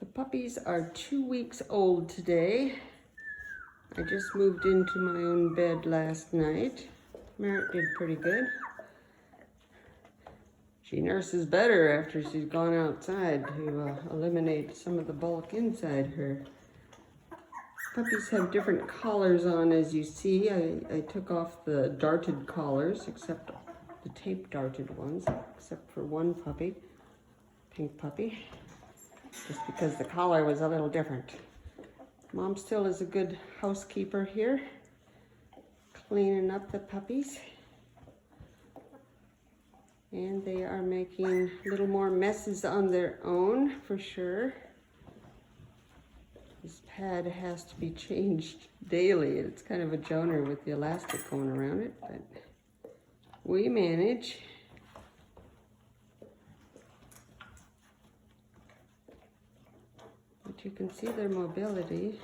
The puppies are 2 weeks old today. I just moved into my own bed last night. Merritt did pretty good. She nurses better after she's gone outside to eliminate some of the bulk inside her. Puppies have different collars on, as you see. I took off the darted collars, except the tape darted ones, except for one puppy, pink puppy, just because the collar was a little different. Mom still is a good housekeeper here, cleaning up the puppies. And they are making a little more messes on their own, for sure. This pad has to be changed daily. It's kind of a joner with the elastic going around it, but we manage. But you can see their mobility.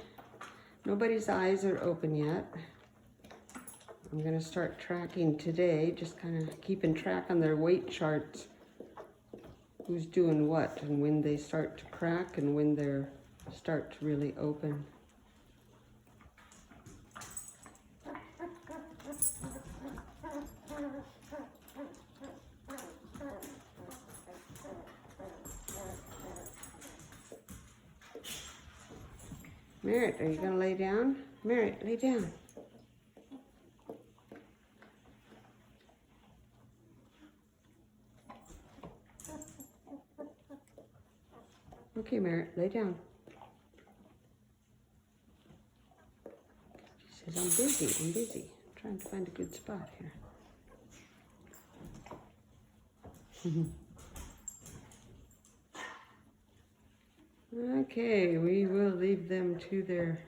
Nobody's eyes are open yet. I'm gonna start tracking today, just kind of keeping track on their weight charts. Who's doing what and when they start to crack and when they're start to really open. Merritt, are you gonna lay down? Merritt, lay down. Okay, Merritt, lay down. She says, I'm busy. I'm trying to find a good spot here. Okay, we will leave them to their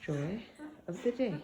joy of the day.